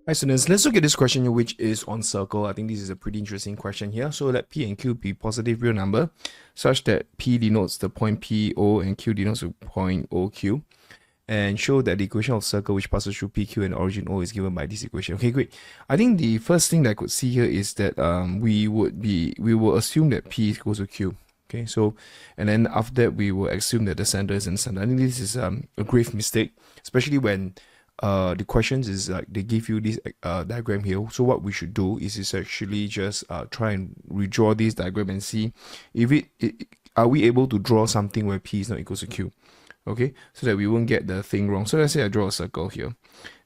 Hi students, let's look at this question here, which is on circle. I think this is a pretty interesting question here. So let P and Q be positive real number such that P denotes the point PO and Q denotes the point OQ, and show that the equation of circle which passes through PQ and origin O is given by this equation. Okay, great. I think the first thing that I could see here is that we will assume that P equals to Q. Okay, so and then after that we will assume that the center is in the center. I think this is a grave mistake, especially when the questions is like they give you this diagram here. So what we should do is actually just try and redraw this diagram and see if are we able to draw something where P is not equal to Q. Okay, so that we won't get the thing wrong. So let's say I draw a circle here,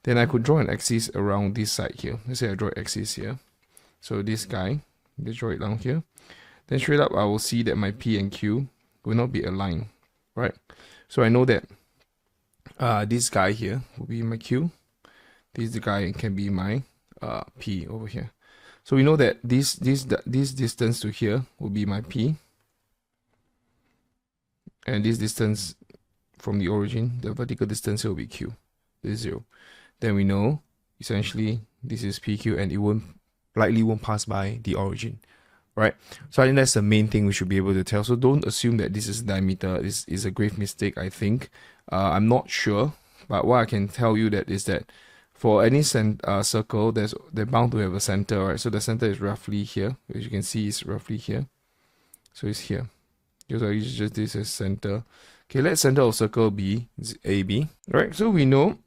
then I could draw an axis around this side here. Let's say I draw an axis here, so this guy, let's draw it down here. Then straight up I will see that my P and Q will not be aligned, right? So I know that this guy here will be my Q. This guy can be my P over here. So we know that this distance to here will be my P, and this distance from the origin, the vertical distance here will be Q. This is 0. Then we know essentially this is PQ, and it likely won't pass by the origin, right? So I think that's the main thing we should be able to tell. So don't assume that this is diameter. This is a grave mistake, I think. I'm not sure, but what I can tell you that is that for any circle, they're bound to have a center, right? So the center is roughly here. As you can see, it's roughly here. So it's here. So I use just this as center. Okay, let center of circle be AB. Right, so we know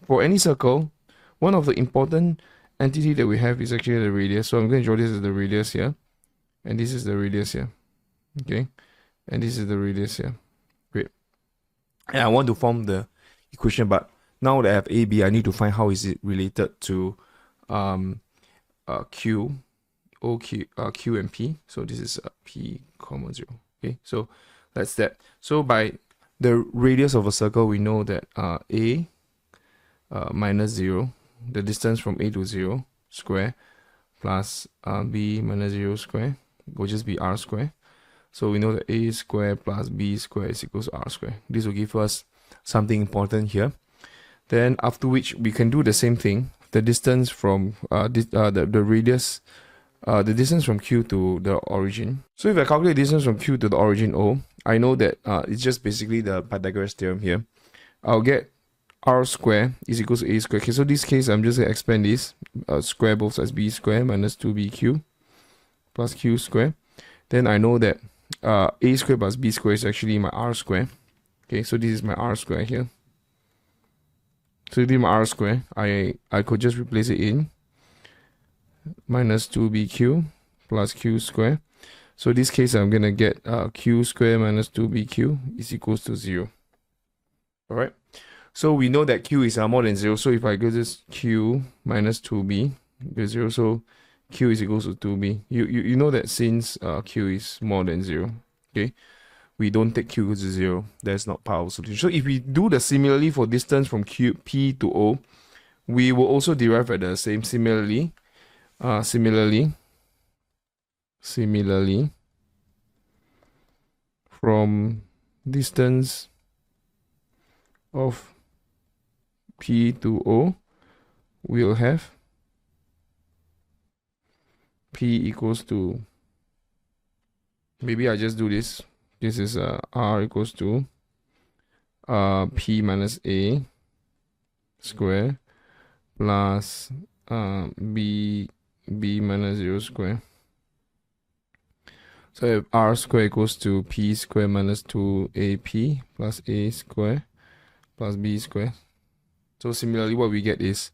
for any circle, one of the important entity that we have is actually the radius. So I'm going to draw this as the radius here. And this is the radius here. Okay, and this is the radius here. Great. And I want to form the equation, but now that I have AB, I need to find how is it related to Q, Q and P. So this is P comma 0. Okay, so that's that. So by the radius of a circle, we know that A minus 0, the distance from A to 0 square, plus B minus 0 square will just be R square. So we know that A square plus B square is equals to R square. This will give us something important here. Then after which we can do the same thing. The distance from the radius, the distance from Q to the origin. So if I calculate distance from Q to the origin O, I know that it's just basically the Pythagoras theorem here. I'll get R square is equals to A square. Okay, so this case I'm just going to expand this, square both sides, B square minus 2BQ plus Q square. Then I know that A square plus B square is actually my R square. Okay, so this is my R square here. So this is my R square. I could just replace it in minus 2BQ plus Q square. So in this case, I'm going to get Q square minus 2BQ is equals to 0. Alright. So we know that Q is more than 0. So if I go this Q minus 2B, get 0. So Q is equals to 2B. You know that since Q is more than 0, okay, we don't take Q equals to 0. That's not part of the solution. So if we do the similarly for distance from P to O, we will also derive at the same similarly from distance of P to O, we'll have P equals to, maybe I just do this. This is R equals to P minus A square plus B minus 0 square. So if R square equals to P square minus 2AP plus A square plus B square. So similarly, what we get is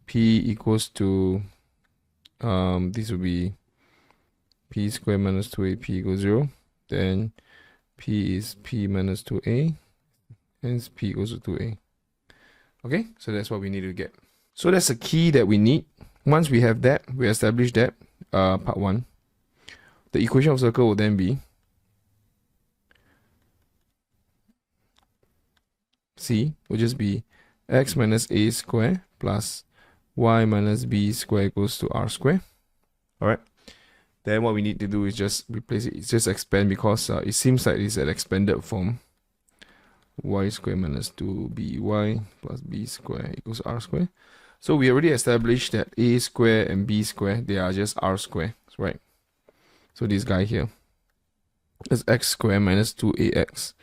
P equals to, this will be P square minus 2AP equals 0. Then P is P minus 2A, hence P equals to 2A. Okay, so that's what we need to get. So that's the key that we need. Once we have that, we establish that, part 1. The equation of circle will then be C will just be x minus A square plus y minus B square equals to R square. Alright. Then what we need to do is just replace it. It's just expand because it seems like it's an expanded form. y square minus 2by plus b square equals r square. So we already established that a square and b square, they are just r square, right? So this guy here is x square minus 2ax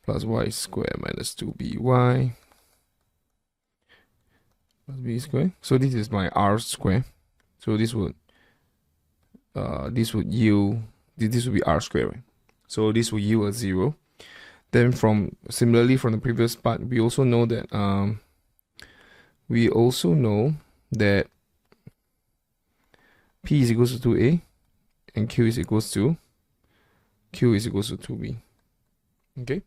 plus y square minus 2by plus b square. So this is my r square. So this would yield, this would be r square, right? So this will yield a 0. Then similarly from the previous part, we also know that P is equals to 2a and Q is equals to 2b. Okay.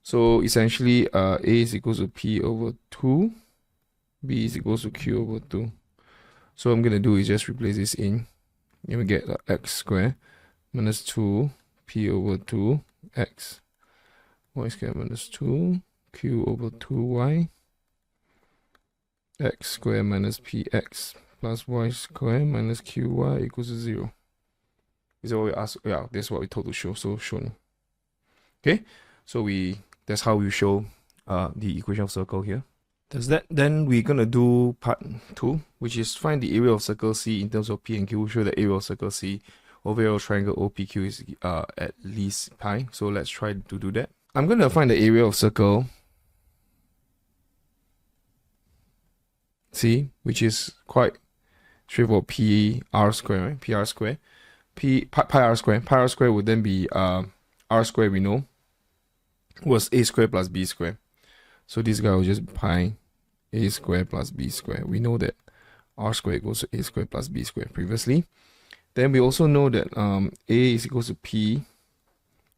So essentially A is equals to P over 2, B is equals to Q over 2. So what I'm gonna do is just replace this in, and we get x squared minus 2 P over 2 x y squared minus 2 Q over 2y x squared minus px plus y squared minus qy equals to 0. Is that what we asked? Yeah, that's what we told to show. So shown. Okay, so that's how we show the equation of circle here. Then we're gonna do part 2, which is find the area of circle C in terms of P and Q. We'll show the area of circle C over area of triangle OPQ is at least pi. So let's try to do that. I'm gonna find the area of circle C, which is quite straightforward. P r square, right? P r square, pi r square. Pi r square would then be r square. We know was a square plus b square. So this guy will just pi a square plus b square. We know that r square equals to a square plus b square previously. Then we also know that a is equals to p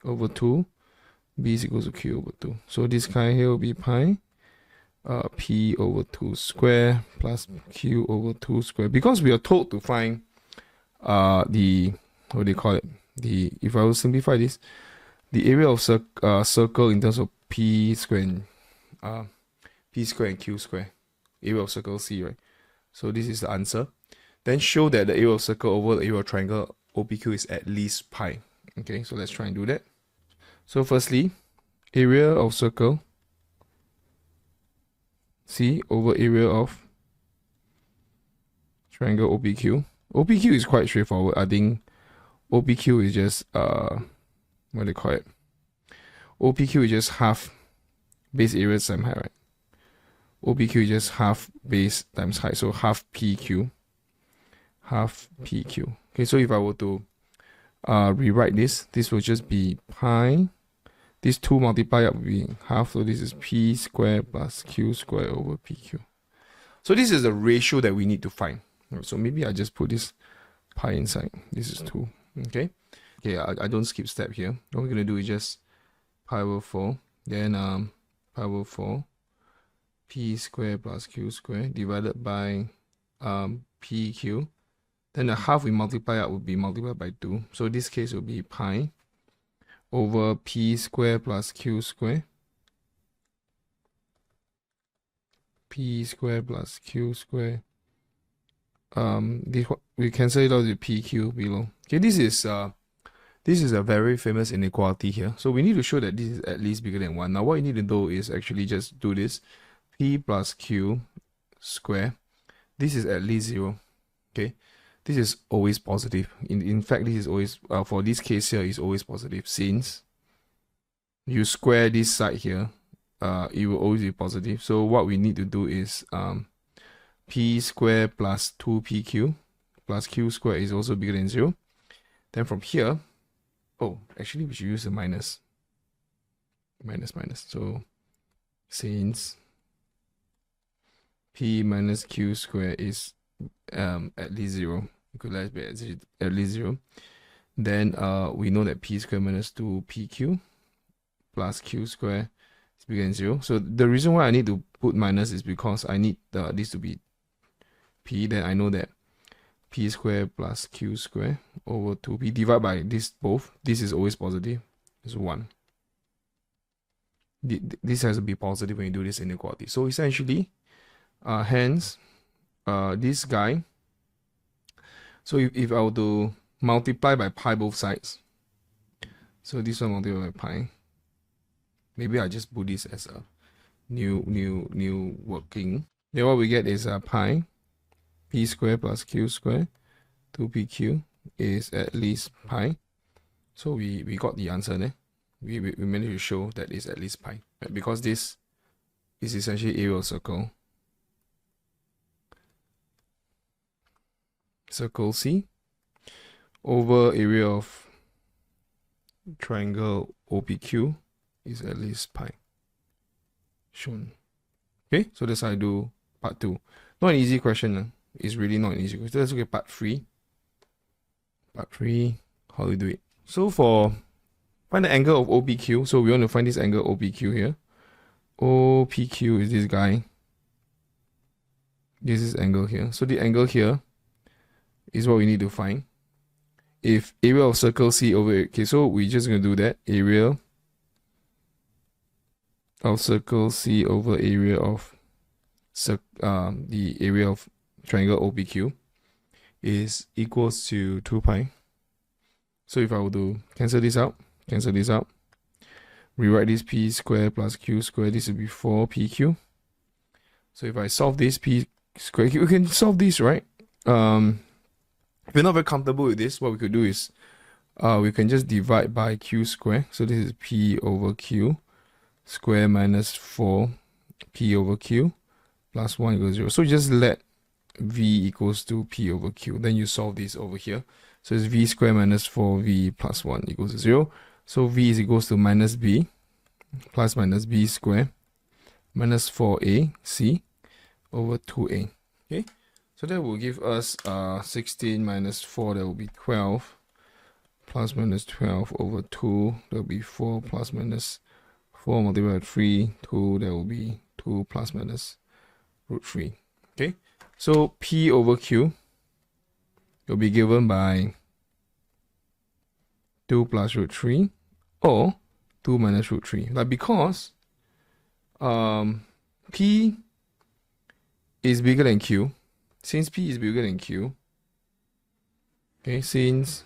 over 2, b is equals to q over 2. So this guy here will be pi p over 2 square plus q over 2 square. Because we are told to find what do you call it? If I will simplify this, the area of circle in terms of p square and q square, area of circle C, right? So this is the answer. Then show that the area of circle over the area of triangle OPQ is at least pi. Okay, so let's try and do that. So firstly, area of circle C over area of triangle OPQ. OPQ is quite straightforward. I think OPQ is just what do they call it? OPQ is just half base area times height, right? OPQ is just half base times height, so half PQ. Okay, so if I were to rewrite this will just be pi. These two multiply up will be half, so this is p squared plus q squared over pq. So this is the ratio that we need to find. So maybe I just put this pi inside. This is 2. Okay. Okay, I don't skip step here. What we're gonna do is just pi over 4, then pi over 4 p squared plus q squared divided by pq. Then the half we multiply out would be multiplied by 2. So this case will be pi over p squared plus q squared. P squared plus q squared. We cancel it out with pq below. Okay, this is a very famous inequality here. So we need to show that this is at least bigger than 1. Now what you need to do is actually just do this. P plus q square. This is at least 0. Okay. This is always positive. In fact, this is always, for this case here, is always positive. Since you square this side here, it will always be positive. So what we need to do is p squared plus 2pq plus q squared is also bigger than 0. Then from here, oh, actually we should use the minus. So since p minus q squared is at least 0, equalize by at least 0, then we know that p squared minus 2pq plus q squared is bigger than 0. So the reason why I need to put minus is because I need this to be p. Then I know that p squared plus q squared over 2p divided by this both. This is always positive. It's 1. This has to be positive when you do this inequality. So essentially, hence, this guy, so if I were to multiply by pi both sides, so this one multiplied by pi, Maybe I just put this as a new working. Then what we get is pi p square plus q square 2pq is at least pi. So we got the answer there. We managed to show that is at least pi, right? Because this is essentially area of circle C over area of triangle OPQ is at least pi. Shown. Okay, so that's how I do part 2. Not an easy question. It's really not an easy question. Let's look at part 3. Part 3, how do we do it? So for find the angle of OPQ. So we want to find this angle OPQ here. OPQ is this guy. This is angle here. So the angle here is what we need to find. If area of circle C over, okay, so we're just going to do that. Area of circle C over area of the area of triangle OPQ is equals to 2 pi. So if I were to cancel this out, rewrite this p square plus q square, this will be 4pq. So if I solve this p square, we can solve this, right? If you're not very comfortable with this, what we could do is we can just divide by q square. So this is p over q square minus 4 p over q plus 1 equals 0. So just let v equals to p over q. Then you solve this over here. So it's v square minus 4v plus 1 equals to 0. So v is equals to minus b plus minus b square minus 4a c over 2a. Okay, so that will give us 16 minus 4, that will be 12, plus minus 12 over 2, that will be 4 plus minus 4 multiplied by 3, 2, that will be 2 plus minus root 3. Okay, so p over q will be given by 2 plus root 3 or 2 minus root 3. Like, because p is bigger than q, since p is bigger than q, okay, since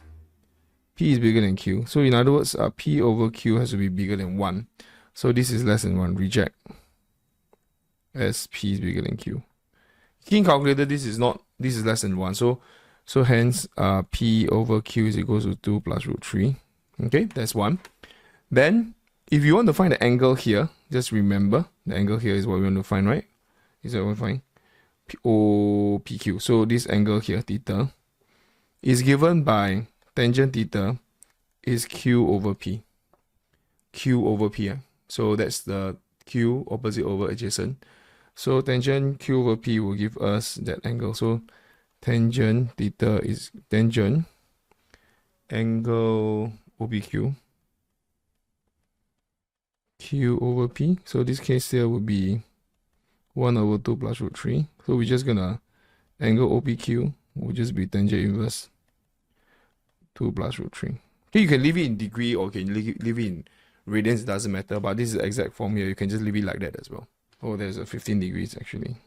p is bigger than q, so in other words, p over q has to be bigger than 1. So this is less than 1, reject, as p is bigger than q. Key calculator, this is less than 1. So hence p over q is equals to 2 plus root 3. Okay, that's 1. Then if you want to find the angle here, just remember the angle here is what we want to find, right? Is that what we find? OPQ. So this angle here, theta, is given by tangent theta is q over p. Q over p. So that's the q opposite over adjacent. So tangent q over p will give us that angle. So tangent theta is tangent angle OPQ q over p. So this case here would be 1 over 2 plus root 3. So we're just gonna angle OPQ will just be tangent inverse 2 plus root 3. Okay, you can leave it in degree or you can leave it in radians, it doesn't matter, but this is the exact form here. You can just leave it like that as well. Oh, there's a 15 degrees actually.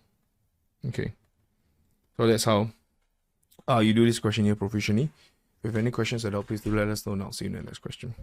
Okay, so that's how you do this question here proficiently. If you have any questions at all, please do let us know and I'll see you in the next question.